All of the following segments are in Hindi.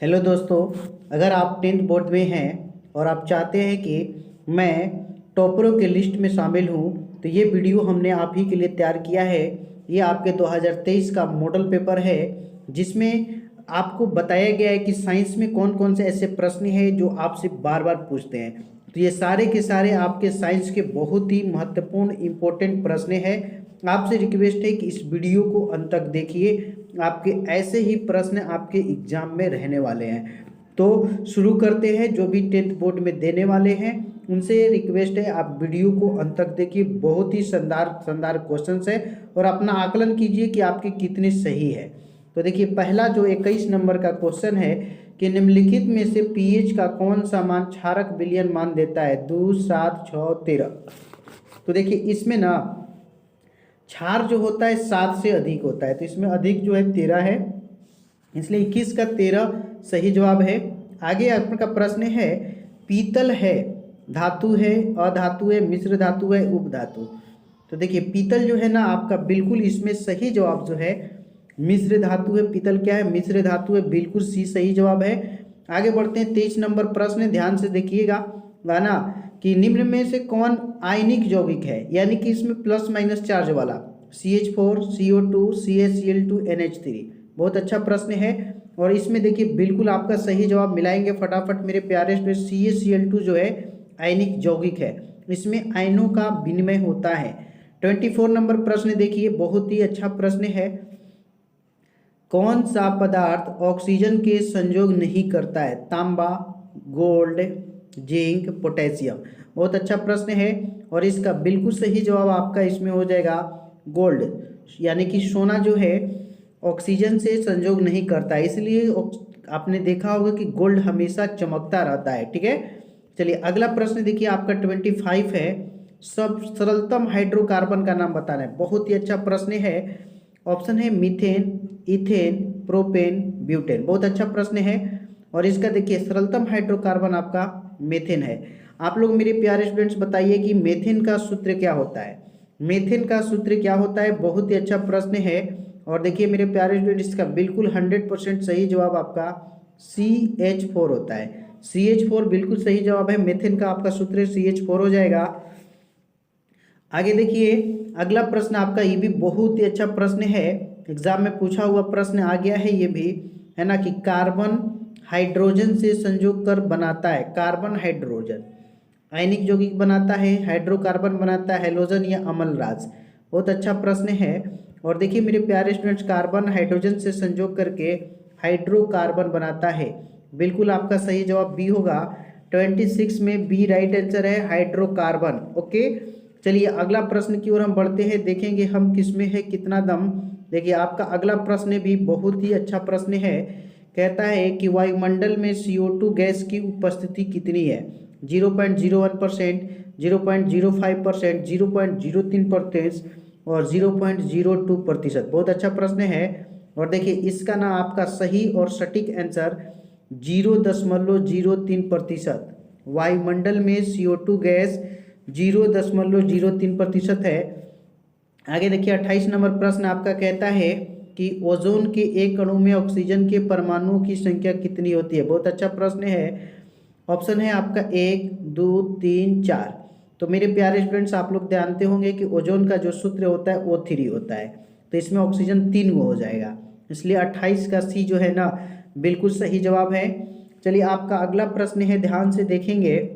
हेलो दोस्तों, अगर आप 10th बोर्ड में हैं और आप चाहते हैं कि मैं टॉपरों के लिस्ट में शामिल हूं, तो ये वीडियो हमने आप ही के लिए तैयार किया है। ये आपके 2023 का मॉडल पेपर है, जिसमें आपको बताया गया है कि साइंस में कौन कौन से ऐसे प्रश्न हैं जो आपसे बार बार पूछते हैं। तो ये सारे के सारे आपके साइंस के बहुत ही महत्वपूर्ण इम्पोर्टेंट प्रश्न हैं। आपसे रिक्वेस्ट है कि इस वीडियो को अंत तक देखिए, आपके ऐसे ही प्रश्न आपके एग्जाम में रहने वाले हैं। तो शुरू करते हैं। जो भी 10th बोर्ड में देने वाले हैं उनसे रिक्वेस्ट है आप वीडियो को अंत तक देखिए। बहुत ही शानदार शानदार क्वेश्चंस है और अपना आकलन कीजिए कि आपके कितने सही है। तो देखिए, पहला जो 21 नंबर का क्वेश्चन है कि निम्नलिखित में से पीएच का कौन सा मान क्षारक विलयन मान देता है? 2, 7, 6, 13। तो देखिए, इसमें ना क्षार जो होता है 7 से अधिक होता है, तो इसमें अधिक जो है 13 है, इसलिए 21 का 13 सही जवाब है। आगे आपका प्रश्न है, पीतल है, धातु है, अधातु है, मिश्र धातु है, उपधातु। तो देखिए, पीतल जो है ना आपका बिल्कुल इसमें सही जवाब जो है मिश्र धातु है। पीतल क्या है? मिश्र धातु है, बिल्कुल सी सही जवाब है। आगे बढ़ते हैं। 23 नंबर प्रश्न, ध्यान से देखिएगा गाना कि निम्न में से कौन आयनिक यौगिक है, यानी कि इसमें प्लस माइनस चार्ज वाला? CH4, CO2, CaCl2, NH3। बहुत अच्छा प्रश्न है और इसमें देखिए बिल्कुल आपका सही जवाब मिलाएंगे फटाफट मेरे प्यारे स्टूडेंट। CaCl2 जो है आयनिक यौगिक है, इसमें आयनों का विनिमय होता है। 24 नंबर प्रश्न देखिए, बहुत ही अच्छा प्रश्न है। कौन सा पदार्थ ऑक्सीजन के संयोग नहीं करता है? तांबा, गोल्ड, जिंक, पोटेशियम। बहुत अच्छा प्रश्न है और इसका बिल्कुल सही जवाब आपका इसमें हो जाएगा गोल्ड, यानी कि सोना जो है ऑक्सीजन से संयोग नहीं करता है, इसलिए आपने देखा होगा कि गोल्ड हमेशा चमकता रहता है। ठीक है, चलिए अगला प्रश्न देखिए, आपका 25 है। सब सरलतम हाइड्रोकार्बन का नाम बताना है। बहुत ही अच्छा प्रश्न है। ऑप्शन है मीथेन, इथेन, प्रोपेन, ब्यूटेन। बहुत अच्छा प्रश्न है और इसका देखिए सरलतम हाइड्रोकार्बन आपका मेथेन है। आप लोग मेरे प्यारे स्टूडेंट्स बताइए कि मेथेन का सूत्र क्या होता है? मेथेन का सूत्र क्या होता है? बहुत ही अच्छा प्रश्न है और देखिए मेरे प्यारे स्टूडेंट्स, इसका बिल्कुल 100% सही जवाब आपका CH4 होता है। CH4 बिल्कुल सही जवाब है। मेथेन का आपका सूत्र CH4 हो जाएगा। आगे देखिए, अगला प्रश्न आपका, ये भी बहुत ही अच्छा प्रश्न है, एग्जाम में पूछा हुआ प्रश्न आ गया है ये भी, है ना, कि कार्बन हाइड्रोजन से संयोग कर बनाता है। कार्बन हाइड्रोजन आयनिक यौगिक बनाता है, हाइड्रोकार्बन बनाता है, हैलोजन या अम्लराज। बहुत अच्छा प्रश्न है और देखिए मेरे प्यारे स्टूडेंट्स, कार्बन हाइड्रोजन से संयोग करके हाइड्रोकार्बन बनाता है। बिल्कुल आपका सही जवाब बी होगा। 26 में बी राइट आंसर है, हाइड्रोकार्बन। ओके, चलिए अगला प्रश्न की ओर हम बढ़ते हैं, देखेंगे हम किसमें है कितना दम। देखिए आपका अगला प्रश्न भी बहुत ही अच्छा प्रश्न है। कहता है कि वायुमंडल में CO2 गैस की उपस्थिति कितनी है? 0.01%, 0.05%, 0.03% और 0.02%। बहुत अच्छा प्रश्न है और देखिए इसका ना आपका सही और सटीक आंसर 0.03%। वायुमंडल में CO2 गैस 0.03% है। आगे देखिए 28 नंबर प्रश्न आपका कहता है कि ओजोन के एक अणु में ऑक्सीजन के परमाणुओं की संख्या कितनी होती है? बहुत अच्छा प्रश्न है। ऑप्शन है आपका 1, 2, 3, 4। तो मेरे प्यारे स्टूडेंट्स, आप लोग जानते होंगे कि ओजोन का जो सूत्र होता है O3 होता है, तो इसमें ऑक्सीजन 3 गो हो जाएगा, इसलिए 28 का सी जो है ना बिल्कुल सही जवाब है। चलिए आपका अगला प्रश्न है, ध्यान से देखेंगे।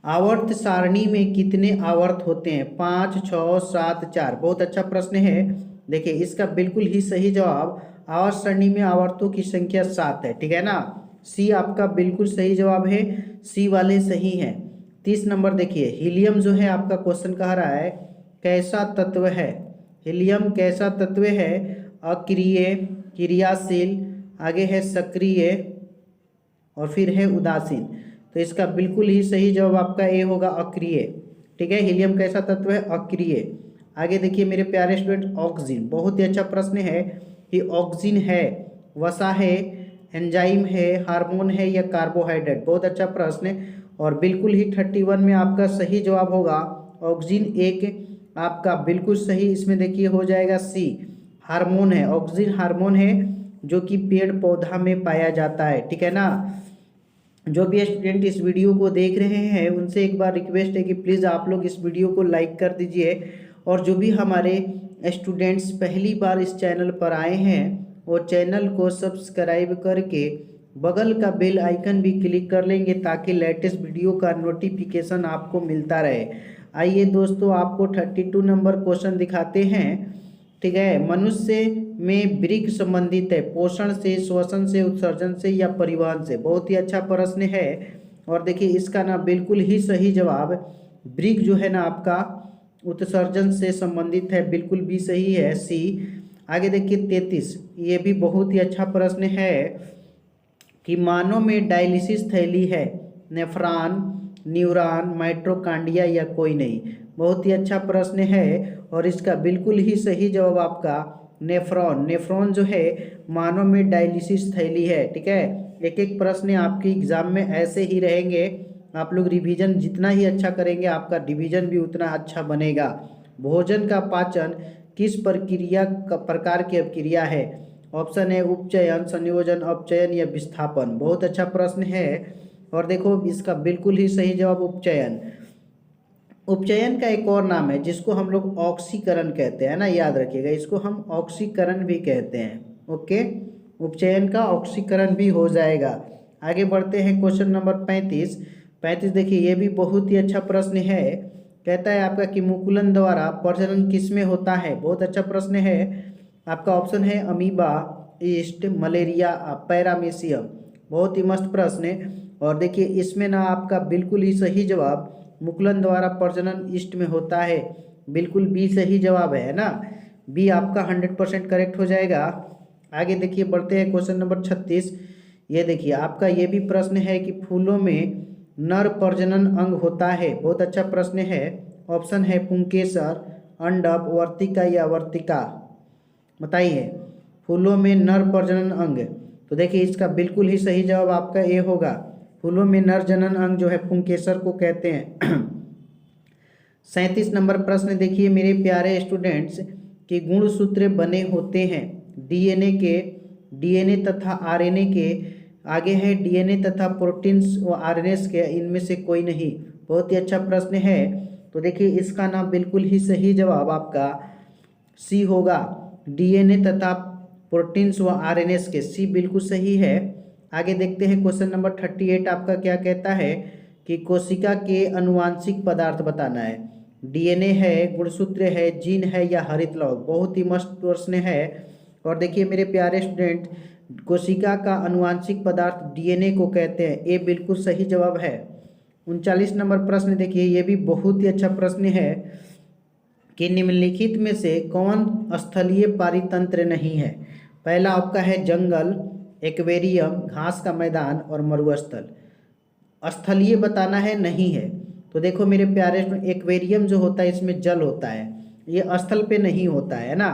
आवर्त सारणी में कितने आवर्त होते हैं? 5, 6, 7, 4। बहुत अच्छा प्रश्न है। देखिए इसका बिल्कुल ही सही जवाब, आवर्त सारणी में आवर्तों की संख्या 7 है। ठीक है ना, सी आपका बिल्कुल सही जवाब है, सी वाले सही हैं। 30 नंबर देखिए, हीलियम जो है आपका क्वेश्चन कह रहा है कैसा तत्व है? हीलियम कैसा तत्व है? अक्रिय, क्रियाशील, आगे है सक्रिय और फिर है उदासीन। तो इसका बिल्कुल ही सही जवाब आपका ए होगा, अक्रिय। ठीक है, हीलियम कैसा तत्व है? अक्रिय। आगे देखिए मेरे प्यारे स्टूडेंट, ऑक्सीजन। बहुत ही अच्छा प्रश्न है कि ऑक्सीजन है, वसा है, एंजाइम है, हार्मोन है या कार्बोहाइड्रेट। बहुत अच्छा प्रश्न है और बिल्कुल ही 31 में आपका सही जवाब होगा ऑक्सीजन एक आपका बिल्कुल सही। इसमें देखिए हो जाएगा सी, हार्मोन है, ऑक्सीजन हार्मोन है जो कि पेड़ पौधा में पाया जाता है, ठीक है ना। जो भी स्टूडेंट इस वीडियो को देख रहे हैं उनसे एक बार रिक्वेस्ट है कि प्लीज़ आप लोग इस वीडियो को लाइक कर दीजिए, और जो भी हमारे स्टूडेंट्स पहली बार इस चैनल पर आए हैं वो चैनल को सब्सक्राइब करके बगल का बेल आइकन भी क्लिक कर लेंगे ताकि लेटेस्ट वीडियो का नोटिफिकेशन आपको मिलता रहे। आइए दोस्तों, आपको 32 नंबर क्वेश्चन दिखाते हैं, ठीक है। मनुष्य में वृक्क संबंधित है, पोषण से, श्वसन से, उत्सर्जन से या परिवहन से। बहुत ही अच्छा प्रश्न है। और देखिए इसका ना बिल्कुल ही सही जवाब वृक्क जो है ना आपका उत्सर्जन से संबंधित है, बिल्कुल भी सही है, सी। आगे देखिए 33, ये भी बहुत ही अच्छा प्रश्न है कि मानव में डायलिसिस थैली है, नेफ्रॉन, न्यूरॉन, माइटोकॉन्ड्रिया या कोई नहीं। बहुत ही अच्छा प्रश्न है और इसका बिल्कुल ही सही जवाब आपका नेफ्रॉन। नेफ्रॉन जो है मानव में डायलिसिस थैली है, ठीक है। एक एक प्रश्न आपके एग्जाम में ऐसे ही रहेंगे। आप लोग रिवीजन जितना ही अच्छा करेंगे आपका रिवीजन भी उतना अच्छा बनेगा। भोजन का पाचन किस प्रक्रिया का प्रकार की अपक्रिया है? ऑप्शन है उपचयन, संयोजन, अपचयन या विस्थापन। बहुत अच्छा प्रश्न है और देखो इसका बिल्कुल ही सही जवाब उपचयन। उपचयन का एक और नाम है जिसको हम लोग ऑक्सीकरण कहते हैं ना, याद रखिएगा, इसको हम ऑक्सीकरण भी कहते हैं। ओके, उपचयन का ऑक्सीकरण भी हो जाएगा। आगे बढ़ते हैं क्वेश्चन नंबर 35। देखिए ये भी बहुत ही अच्छा प्रश्न है। कहता है आपका कि मुकुलन द्वारा प्रजनन किसमें होता है? बहुत अच्छा प्रश्न है। आपका ऑप्शन है अमीबा, ईस्ट, मलेरिया, पैरामीशियम। बहुत ही मस्त प्रश्न है। और देखिए इसमें ना आपका बिल्कुल ही सही जवाब मुकुलन द्वारा प्रजनन ईस्ट में होता है, बिल्कुल बी सही जवाब है ना। बी आपका 100% करेक्ट हो जाएगा। आगे देखिए बढ़ते हैं क्वेश्चन नंबर 36। ये देखिए आपका ये भी प्रश्न है कि फूलों में नर प्रजनन अंग होता है। बहुत अच्छा प्रश्न है। ऑप्शन है पुंकेसर, अंडक, वर्तिका या वर्तिका। बताइए फूलों में नर प्रजनन अंग। तो देखिए इसका बिल्कुल ही सही जवाब आपका ए होगा। फूलों में नर जनन अंग जो है पुंकेसर को कहते हैं। 37 नंबर प्रश्न देखिए मेरे प्यारे स्टूडेंट्स कि गुणसूत्र बने होते हैं डीएनए तथा आरएनए के। आगे है डीएनए तथा प्रोटीन्स व आरएनएस के, इनमें से कोई नहीं। बहुत ही अच्छा प्रश्न है। तो देखिए इसका ना बिल्कुल ही सही जवाब आपका सी होगा, डीएनए तथा प्रोटीन्स व आरएनएस के, सी बिल्कुल सही है। आगे देखते हैं क्वेश्चन नंबर 38 आपका क्या कहता है कि कोशिका के अनुवांशिक पदार्थ बताना है। डीएनए है, गुणसूत्र है, जीन है या हरित लौह। बहुत ही मस्त प्रश्न है। और देखिए मेरे प्यारे स्टूडेंट कोशिका का अनुवांशिक पदार्थ डीएनए को कहते हैं, ये बिल्कुल सही जवाब है। 39 नंबर प्रश्न देखिए ये भी बहुत ही अच्छा प्रश्न है कि निम्नलिखित में से कौन स्थलीय पारितंत्र नहीं है? पहला आपका है जंगल, एक्वेरियम, घास का मैदान और मरुस्थल। स्थलीय बताना है, नहीं है। तो देखो मेरे प्यारे एक्वेरियम जो होता है इसमें जल होता है, ये स्थल पे नहीं होता है ना।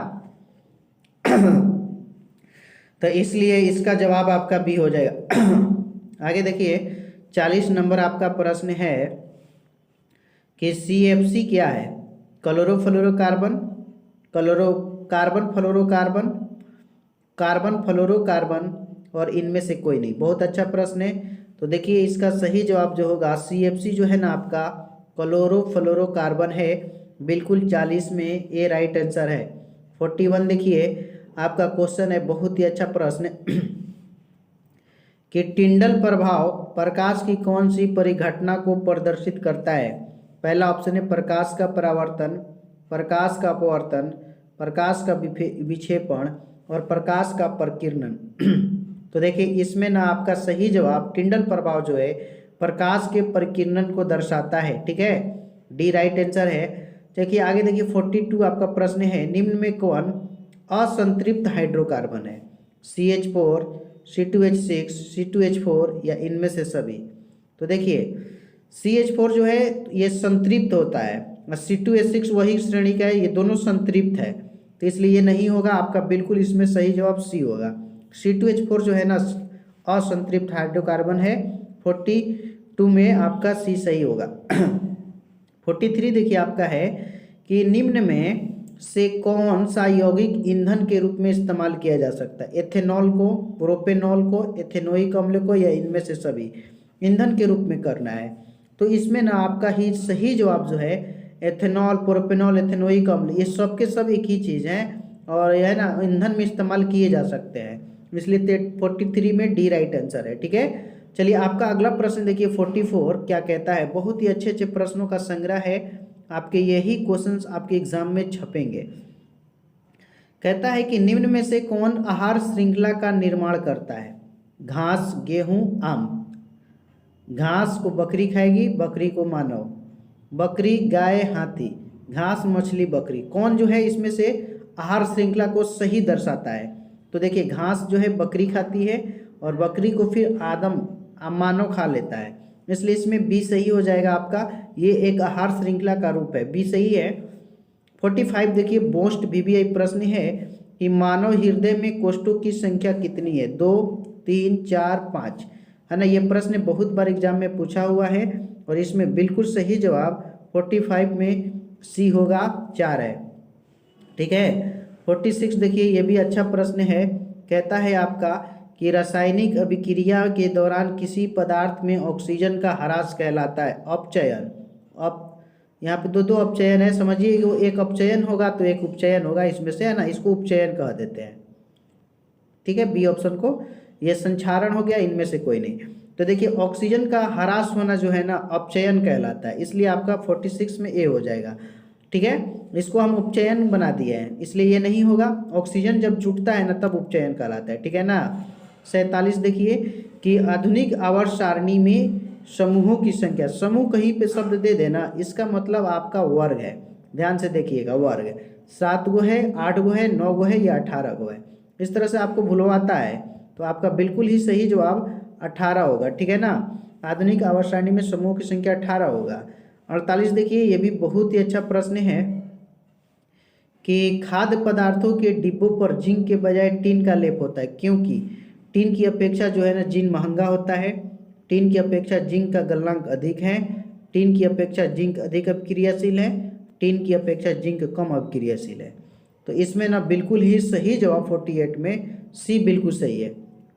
तो इसलिए इसका जवाब आपका बी हो जाएगा। आगे देखिए 40 नंबर आपका प्रश्न है कि CFC क्या है? Chlorofluorocarbon, carbon fluorocarbon, carbon fluorocarbon और इनमें से कोई नहीं। बहुत अच्छा प्रश्न है। तो देखिए इसका सही जवाब जो होगा CFC जो है ना आपका क्लोरोफ्लोरोकार्बन है, बिल्कुल 40 में ए राइट आंसर है। 41 देखिए आपका क्वेश्चन है, बहुत ही अच्छा प्रश्न कि टिंडल प्रभाव प्रकाश की कौन सी परिघटना को प्रदर्शित करता है? पहला ऑप्शन है प्रकाश का परावर्तन, प्रकाश का अपवर्तन, प्रकाश का विक्षेपण और प्रकाश का प्रकीर्णन। तो देखिए इसमें ना आपका सही जवाब टिंडल प्रभाव जो है प्रकाश के प्रकीर्णन को दर्शाता है, ठीक है, डी राइट आंसर है। देखिए आगे देखिए 42 आपका प्रश्न है, निम्न में कौन असंतृप्त हाइड्रोकार्बन है? CH4, C2H6, C2H4 या इनमें से सभी। तो देखिए CH4 जो है ये संतृप्त होता है और C2H6 वही श्रेणी का है, ये दोनों संतृप्त है, तो इसलिए ये नहीं होगा आपका। बिल्कुल इसमें सही जवाब सी होगा। C2H4 जो है ना असंतृप्त हाइड्रोकार्बन है। 42 में आपका सी सही होगा। 43 देखिए आपका है कि निम्न में से कौन सा यौगिक ईंधन के रूप में इस्तेमाल किया जा सकता है? एथेनॉल को, प्रोपेनॉल को, एथेनोइक अम्ल को, या इनमें से सभी ईंधन के रूप में करना है। तो इसमें ना आपका ही सही जवाब जो है एथेनॉल, प्रोपेनॉल, एथेनोइक अम्ल, ये सब के सब एक ही चीज़ हैं और यह है ना ईंधन में इस्तेमाल किए जा सकते हैं, इसलिए 43 में डी राइट आंसर है। ठीक है, चलिए आपका अगला प्रश्न देखिए 44 क्या कहता है। बहुत ही अच्छे अच्छे प्रश्नों का संग्रह है, आपके यही क्वेश्चंस आपके एग्जाम में छपेंगे। कहता है कि निम्न में से कौन आहार श्रृंखला का निर्माण करता है? घास, गेहूं, आम। घास को बकरी खाएगी, बकरी को मानव, बकरी, गाय, हाथी, घास, मछली, बकरी। कौन जो है इसमें से आहार श्रृंखला को सही दर्शाता है? तो देखिए घास जो है बकरी खाती है और बकरी को फिर मानव खा लेता है, इसलिए इसमें बी सही हो जाएगा आपका। ये एक आहार श्रृंखला का रूप है, बी सही है। 45 देखिए मोस्ट VBI प्रश्न है कि मानव हृदय में कोष्ठों की संख्या कितनी है? 2, 3, 4, 5, है ना। ये प्रश्न बहुत बार एग्जाम में पूछा हुआ है और इसमें बिल्कुल सही जवाब 45 में सी होगा, 4 है। ठीक है, 46 देखिए ये भी अच्छा प्रश्न है। कहता है आपका कि रासायनिक अभिक्रिया के दौरान किसी पदार्थ में ऑक्सीजन का ह्रास कहलाता है अपचयन। अब यहाँ पे दो अपचयन है, समझिए कि एक अपचयन होगा तो एक उपचयन होगा, इसमें से है ना, इसको उपचयन कह देते हैं। ठीक है, बी ऑप्शन को, ये संक्षारण हो गया, इनमें से कोई नहीं। तो देखिए ऑक्सीजन का ह्रास होना जो है ना अपचयन कहलाता है, इसलिए आपका 46 में ए हो जाएगा। ठीक है, इसको हम उपचयन बना दिए हैं, इसलिए ये नहीं होगा। ऑक्सीजन जब जुटता है ना तब उपचयन कहलाता है। ठीक है ना। 47 देखिए कि आधुनिक आवर्त सारणी में समूहों की संख्या, समूह कहीं पे शब्द दे देना, इसका मतलब आपका वर्ग है। ध्यान से देखिएगा, वर्ग 7 गो है, 8 गो है, 9 गो है या 18 गो है। इस तरह से आपको भुलवाता है, तो आपका बिल्कुल ही सही जवाब 18 होगा। ठीक है ना, आधुनिक आवर्त सारणी में समूह की संख्या 18 होगा। 48 देखिए ये भी बहुत ही अच्छा प्रश्न है कि खाद्य पदार्थों के डिब्बों पर जिंक के बजाय टिन का लेप होता है, क्योंकि टिन की अपेक्षा जो है ना जिंक महंगा होता है, टिन की अपेक्षा जिंक का गलनांक अधिक है, टिन की अपेक्षा जिंक अधिक अपक्रियाशील है, टिन की अपेक्षा जिंक कम अपक्रियाशील है। तो इसमें ना बिल्कुल ही सही जवाब 48 में सी बिल्कुल सही है,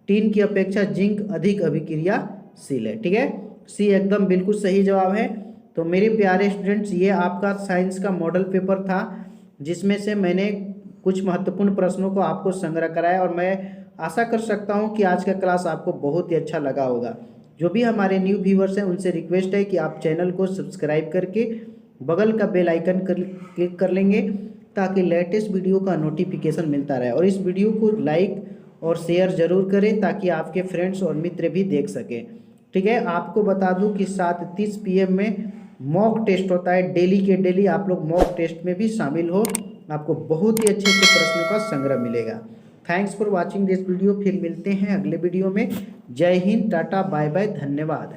टिन की अपेक्षा जिंक अधिक अभिक्रियाशील है। ठीक है, सी एकदम बिल्कुल सही जवाब है। तो मेरे प्यारे स्टूडेंट्स, ये आपका साइंस का मॉडल पेपर था जिसमें से मैंने कुछ महत्वपूर्ण प्रश्नों को आपको संग्रह कराया और मैं आशा कर सकता हूं कि आज का क्लास आपको बहुत ही अच्छा लगा होगा। जो भी हमारे न्यू व्यूवर्स हैं उनसे रिक्वेस्ट है कि आप चैनल को सब्सक्राइब करके बगल का बेल आइकन क्लिक कर लेंगे ताकि लेटेस्ट वीडियो का नोटिफिकेशन मिलता रहे, और इस वीडियो को लाइक और शेयर ज़रूर करें ताकि आपके फ्रेंड्स और मित्र भी देख सकें। ठीक है, आपको बता दूं कि 7:30 PM में मॉक टेस्ट होता है, डेली के डेली आप लोग मॉक टेस्ट में भी शामिल हो, आपको बहुत ही अच्छे अच्छे प्रश्नों का संग्रह मिलेगा। Thanks for watching this video, फिर मिलते हैं अगले वीडियो में। जय हिंद, टाटा, बाय बाय, धन्यवाद।